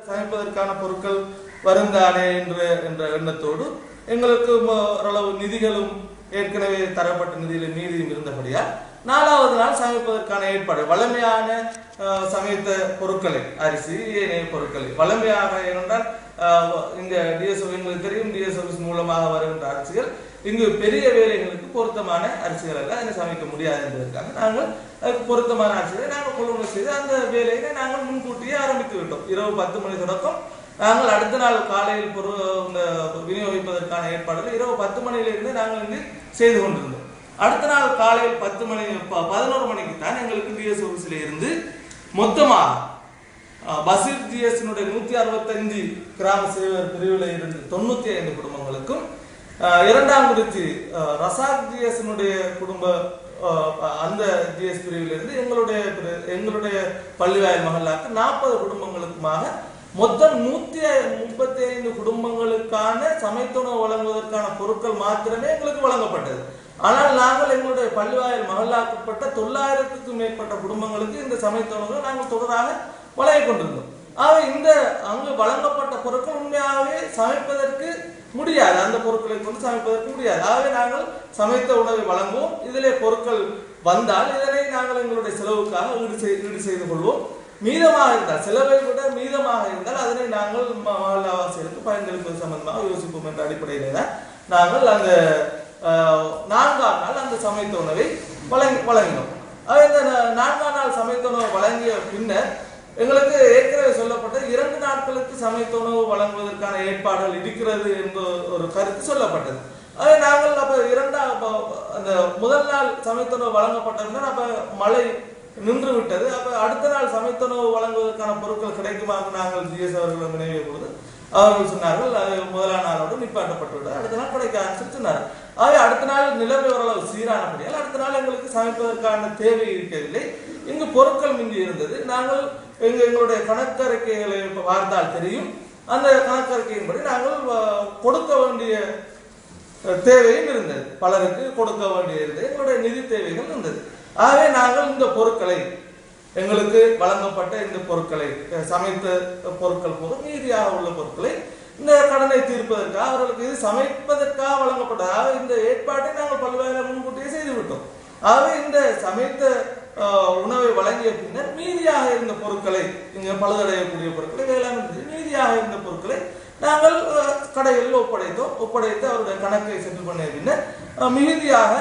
சமைப்பதற்கான பொருட்கள் வருந்தானே என்ற எண்ணத்தோடு எங்களுக்கு ஓரளவு நிதிகளும் ஏற்கனவே தரப்பட்ட நிதியில மீதியும் இருந்தபடியால் 4வது நாள் சமைப்பதற்கான ஏற்பாடு வளமையான சமைத்த பொருட்களை அரிசி ஏனைய பொருட்களை வளமையாக ஏனென்றால் இங்க டிஎஸ் எங்களுக்கு தெரியும் டிஎஸ் ஆபீஸ் மூலமாக வருகின்ற அரிசிகள் இங்கு பெரிய வேலைகளுக்கு பொருத்தமான அரிசிகள் எல்லாம் அதை சமைக்க முடியாது என்பதற்காக நாங்கள் அதுக்கு பொருத்தமான அரிசிகளை நாங்கள் கொள்முதல் செய்து அந்த வேலையை நாங்கள் முன்கூட்டியே ஆரம்பித்து விட்டோம். இரவு 10 மணி தொடக்கம் நாங்கள் அடுத்த நாள் காலையில் விநியோகிப்பதற்கான ஏற்பாடுகள் இரவு 10 மணியிலிருந்து நாங்கள் இங்கு செய்து கொண்டிருந்தோம். அடுத்த நாள் காலையில் 11 மணிக்கு தான் எங்களுக்கு டிஎஸ் ஆபீஸ்ல இருந்து மொத்தமாக பசிர் ஜிஎஸ்னுடைய 165 கிராம சேவர் பிரிவில் இருந்து 95 குடும்பங்களுக்கும் இரண்டாங்குறிச்சி ரசாக் ஜிஎஸ்னுடைய குடும்ப அந்த ஜிஎஸ் பிரிவில் இருந்து எங்களுடைய பள்ளிவாயல் மகளாக்கு 40 குடும்பங்களுக்குமாக மொத்தம் 135 குடும்பங்களுக்கான சமைத்துணவு வழங்குவதற்கான பொருட்கள் மாத்திரமே எங்களுக்கு வழங்கப்பட்டது. ஆனால் நாங்கள் எங்களுடைய பள்ளிவாயல் மகளாக்கப்பட்ட 900க்கும் மேற்பட்ட குடும்பங்களுக்கு இந்த சமைத்துணவு நாங்கள் தொடராக வழங்கிக் கொண்டிருந்தோம். ஆக இந்த அங்கு வழங்கப்பட்ட பொருட்கள் உண்மையாகவே சமைப்பதற்கு முடியாது, அந்த பொருட்களை கொண்டு சமைப்பதற்கு முடியாது. ஆகவே நாங்கள் சமைத்த உணவை வழங்குவோம். இதிலே பொருட்கள் வந்தால் இதனை நாங்கள் எங்களுடைய செலவுக்காக ஈடு செய்து கொள்வோம். மீதமாக இருந்தால் செலவை விட மீதமாக இருந்தால் அதனை நாங்கள் மகளாவாசிகளுக்கு பயன்படுத்துவது சம்பந்தமாக யோசிப்போம் என்ற அடிப்படையிலே தான் நாங்கள் அந்த 4ஆம் நாள் அந்த சமைத்த உணவை வழங்கினோம். இந்த 4ஆம் நாள் சமைத்த உணவு வழங்கிய பின்னர் எங்களுக்கு ஏற்கனவே சொல்லப்பட்ட 2 நாட்களுக்கு சமைத்த உணவு வழங்குவதற்கான ஏற்பாடுகள் இருக்கிறது என்ற ஒரு கருத்து சொல்லப்பட்டது. அதை நாங்கள் அப்ப அந்த முதல் நாள் சமைத்த உணவு வழங்கப்பட்ட அப்ப மழை நின்று விட்டது. அப்ப அடுத்த நாள் சமைத்த உணவு வழங்குவதற்கான பொருட்கள் கிடைக்குமாக நாங்கள் ஜிஎஸ் அவர்கள் நினைவு பொழுது அவர்கள் சொன்னார்கள் அது முதலாம் நாளோடு நிப்பாட்டப்பட்டு விட்டது, அடுத்த நாள் கிடைக்க ஆரம்பிச்சு சொன்னார்கள். ஆகவே அடுத்த நாள் நிலைமை ஓரளவு சீரானபடியால் அடுத்த நாள் எங்களுக்கு சமைப்பதற்கான தேவை இருக்கவில்லை. இங்கு பொருட்கள் மிஞ்சி இருந்தது. நாங்கள் எங்களுடைய கணக்கறிக்கைகளை பார்த்தால் தெரியும். அந்த கணக்கறிக்கையின்படி நாங்கள் கொடுக்க வேண்டிய தேவையும் இருந்தது, பலருக்கு கொடுக்க வேண்டிய இருந்தது, எங்களுடைய நிதி தேவைகள் இருந்தது. ஆகவே நாங்கள் இந்த பொருட்களை எங்களுக்கு வழங்கப்பட்ட இந்த பொருட்களை சமைத்த பொருட்கள் போல மீதியாக உள்ள பொருட்களை இந்த கடனை தீர்ப்பதற்காக அவர்களுக்கு இது சமைப்பதற்காக வழங்கப்பட்டதாக இந்த ஏற்பாட்டை நாங்கள் பல்வேறு முன்கூட்டியே செய்து விட்டோம். ஆகவே இந்த சமைத்த உணவை வழங்கிய பின்னர் மீதியாக இருந்த பொருட்களை இங்க பழுதடையக்கூடிய பொருட்களை வேளாண் மீதியாக இருந்த பொருட்களை நாங்கள் கடைகளில் ஒப்படைத்து அவருடைய கணக்கை செட்டில் பண்ணிய பின்னர் மீதியாக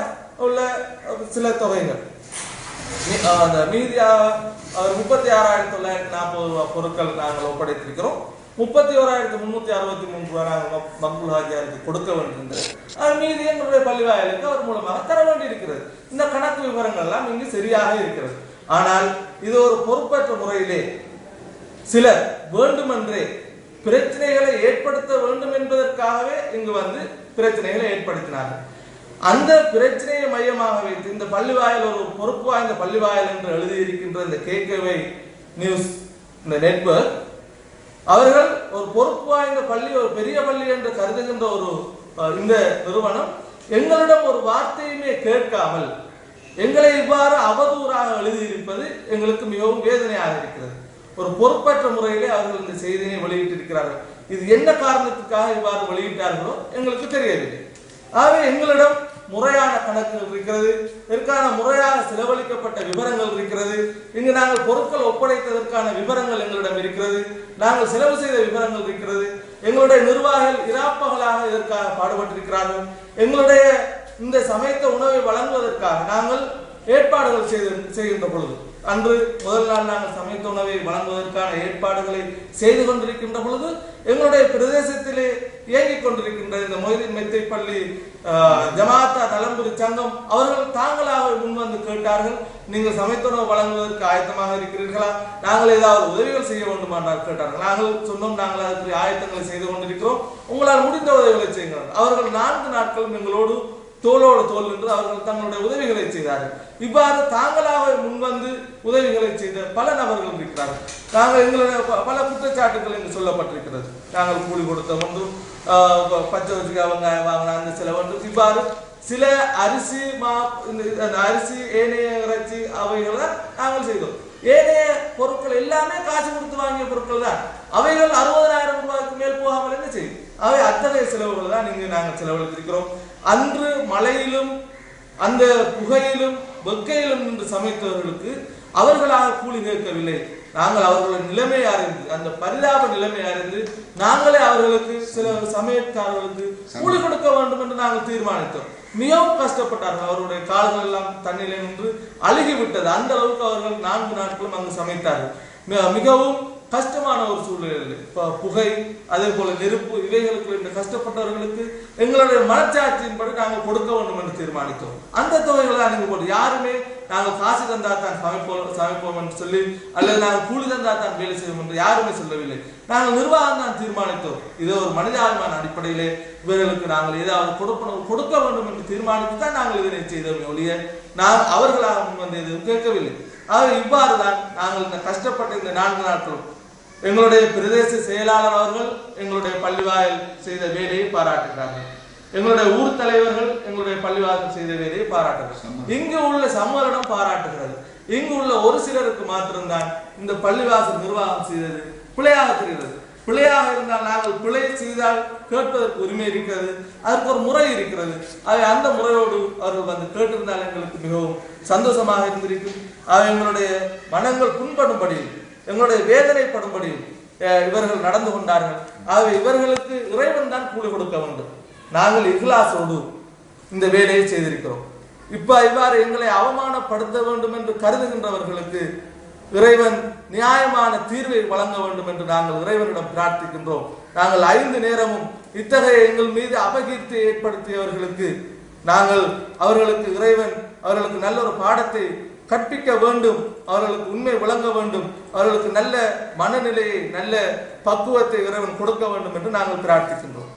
உள்ள சில தொகைகள் மீதியாக 36,940 பொருட்கள் நாங்கள் ஒப்படைத்திருக்கிறோம். 31,363 ரூபாய் நாங்கள் மக்பூல் ஹாஜியாருக்கு கொடுக்க வேண்டியிருந்தது. அது மீதி எங்களுடைய பள்ளிவாயலுக்கு அவர் மூலமாக தர வேண்டியிருக்கிறது. இந்த கணக்கு விவரங்கள் எல்லாம் இங்கு சரியாக இருக்கிறது. ஆனால் இது ஒரு பொறுப்பற்ற முறையிலே சிலர் வேண்டுமென்றே பிரச்சனைகளை ஏற்படுத்த வேண்டும் என்பதற்காகவே இங்கு பிரச்சனைகளை ஏற்படுத்தினார்கள். அந்த பிரச்சனையை மையமாக வைத்து இந்த பள்ளிவாயல் ஒரு பொறுப்பு வாய்ந்த பள்ளிவாயல் என்று எழுதியிருக்கின்ற இந்த கேகேவை நியூஸ் இந்த நெட்வொர்க் அவர்கள் ஒரு பொறுப்பு வாய்ந்த பள்ளி, ஒரு பெரிய பள்ளி என்று கருதுகின்ற ஒரு இந்த நிறுவனம் எங்களிடம் ஒரு வார்த்தையுமே கேட்காமல் எங்களை இவ்வாறு அவதூறாக எழுதியிருப்பது எங்களுக்கு மிகவும் வேதனையாக இருக்கிறது. ஒரு பொறுப்பற்ற முறையிலே அவர்கள் இந்த செய்தியை வெளியிட்டிருக்கிறார்கள். இது என்ன காரணத்துக்காக இவ்வாறு வெளியிட்டார்களோ எங்களுக்கு தெரியவில்லை. ஆகவே எங்களிடம் முறையான கணக்குகள் இருக்கிறது, இதற்கான முறையாக செலவழிக்கப்பட்ட விவரங்கள் இருக்கிறது. இங்கு நாங்கள் பொருட்கள் ஒப்படைத்ததற்கான விவரங்கள் எங்களிடம் இருக்கிறது, நாங்கள் செலவு செய்த விவரங்கள் இருக்கிறது. எங்களுடைய நிர்வாகிகள் இராப்பகலாக இதற்காக பாடுபட்டிருக்கிறார்கள். எங்களுடைய இந்த சமைத்த உணவை வழங்குவதற்காக நாங்கள் ஏற்பாடுகள் செய்கின்ற பொழுது அன்று முதல் நாள் நாங்கள் சமைத்த உணவை வழங்குவதற்கான ஏற்பாடுகளை செய்து கொண்டிருக்கின்ற பொழுது எங்களுடைய பிரதேசத்திலே இயங்கிக் கொண்டிருக்கின்ற இந்த மொய்தீன் மெத்தை பள்ளி ஜமாத்தா நலம்புரி சங்கம் அவர்கள் தாங்களாக முன்வந்து கேட்டார்கள், நீங்கள் சமைத்த உணவு வழங்குவதற்கு ஆயத்தமாக இருக்கிறீர்களா, நாங்கள் ஏதாவது உதவிகள் செய்ய வேண்டுமா என்று கேட்டார்கள். நாங்கள் சொன்னோம், நாங்கள் அதற்கு ஆயத்தங்களை செய்து கொண்டிருக்கிறோம், உங்களால் முடிந்த உதவிகளை செய்யுங்கள். அவர்கள் 4 நாட்களும் எங்களோடு தோளோடு தோல் என்று அவர்கள் தங்களுடைய உதவிகளை செய்தார்கள். இவ்வாறு தாங்களாக முன்வந்து உதவிகளை செய்த பல நபர்கள் இருக்கிறார்கள். நாங்கள் எங்களுடைய பல குற்றச்சாட்டுகள் என்று சொல்லப்பட்டிருக்கிறது. நாங்கள் கூலி கொடுத்த ஒன்று, பச்சை வச்சுக்க அவங்க வாங்கின அந்த சில ஒன்று, இவ்வாறு சில அரிசி ஏனைய இறைச்சி அவைகளை நாங்கள் செய்தோம். ஏனைய பொருட்கள் எல்லாமே காசு கொடுத்து வாங்கிய பொருட்கள் தான். அவைகள் 60,000 ரூபாய்க்கு மேல் போகாமல் என்ன செய்யும்? அவை அத்தகைய செலவுகள் தான் இங்கு நாங்கள் செலவழித்திருக்கிறோம். அன்று மழையிலும் அந்த புகையிலும் வெக்கையிலும் நின்று சமைத்தவர்களுக்கு அவர்களாக கூலி கேட்கவில்லை. நாங்கள் அவர்களின் நிலைமை அறிந்து, அந்த பரிதாப நிலைமை அறிந்து, நாங்களே அவர்களுக்கு சில சமயக்காரர்களுக்கு கூலி கொடுக்க வேண்டும் என்று நாங்கள் தீர்மானித்தோம். மிகவும் கஷ்டப்பட்டார்கள். அவருடைய கால்கள் எல்லாம் தண்ணிலே நின்று அழுகிவிட்டது. அந்த அளவுக்கு அவர்கள் 4 நாட்களும் அங்கு சமைத்தார்கள். மிகவும் கஷ்டமான ஒரு சூழ்நிலை. புகை, அதே போல நெருப்பு, இவைகளுக்கு இந்த கஷ்டப்பட்டவர்களுக்கு எங்களுடைய மனச்சாட்சியின்படி நாங்கள் கொடுக்க வேண்டும் என்று தீர்மானித்தோம். அந்த தொகைகளை தான் நீங்க போட்டு யாருமே நாங்கள் காசு தந்தா தான் சமைப்போம் என்று சொல்லி, அல்லது நாங்கள் கூலி தந்தா தான் வேலை செய்வோம் என்று யாருமே சொல்லவில்லை. நாங்கள் நிர்வாகம் தான் தீர்மானித்தோம். இது ஒரு மனிதாபிமான அடிப்படையிலே இவர்களுக்கு நாங்கள் ஏதாவது கொடுக்க வேண்டும் என்று தீர்மானித்து தான் நாங்கள் இதனை செய்தோம் ஒழிய நாங்கள் அவர்களாக முன்வந்து எதுவும் கேட்கவில்லை. ஆக இவ்வாறு தான் நாங்கள் இந்த கஷ்டப்பட்ட இந்த 4 நாட்களும் எங்களுடைய பிரதேச செயலாளர் அவர்கள் எங்களுடைய பள்ளிவாயல் செய்த வேலையை பாராட்டுகிறார்கள். எங்களுடைய ஊர் தலைவர்கள் எங்களுடைய பள்ளிவாசல் செய்த வேலையை பாராட்டுகிறார்கள். இங்கு உள்ள சம்மேளனம் பாராட்டுகிறது. இங்கு உள்ள ஒரு சிலருக்கு மாத்திரம்தான் இந்த பள்ளிவாசல் நிர்வாகம் செய்தது பிழையாக தெரிகிறது. பிழையாக இருந்தால் நாங்கள் பிழை செய்தால் கேட்பதற்கு உரிமை இருக்கிறது, அதற்கு ஒரு முறை இருக்கிறது. அதை அந்த முறையோடு அவர்கள் வந்து கேட்டிருந்தால் எங்களுக்கு மிகவும் சந்தோஷமாக இருந்திருக்கும். எங்களுடைய மனங்கள் புண்படும்படியும் எங்களுடைய வேதனைப்படும்படியும் இவர்கள் நடந்து கொண்டார்கள். ஆகவே இவர்களுக்கு இறைவன் தான் கூலி கொடுக்க வேண்டும். நாங்கள் இஹ்லாஸோடு இந்த வேலையை செய்திருக்கிறோம். இவ்வாறு எங்களை அவமானப்படுத்த வேண்டும் என்று கருதுகின்றவர்களுக்கு இறைவன் நியாயமான தீர்வை வழங்க வேண்டும் என்று நாங்கள் இறைவனிடம் பிரார்த்திக்கின்றோம். நாங்கள் 5 நேரமும் இத்தகைய எங்கள் மீது அபகீர்த்தி ஏற்படுத்தியவர்களுக்கு நாங்கள் அவர்களுக்கு இறைவன் அவர்களுக்கு நல்ல ஒரு பாடத்தை கற்பிக்க வேண்டும், அவர்களுக்கு உண்மை விளங்க வேண்டும், அவர்களுக்கு நல்ல மனநிலையை நல்ல பக்குவத்தை இறைவன் கொடுக்க வேண்டும் என்று நாங்கள் பிரார்த்திக்கின்றோம்.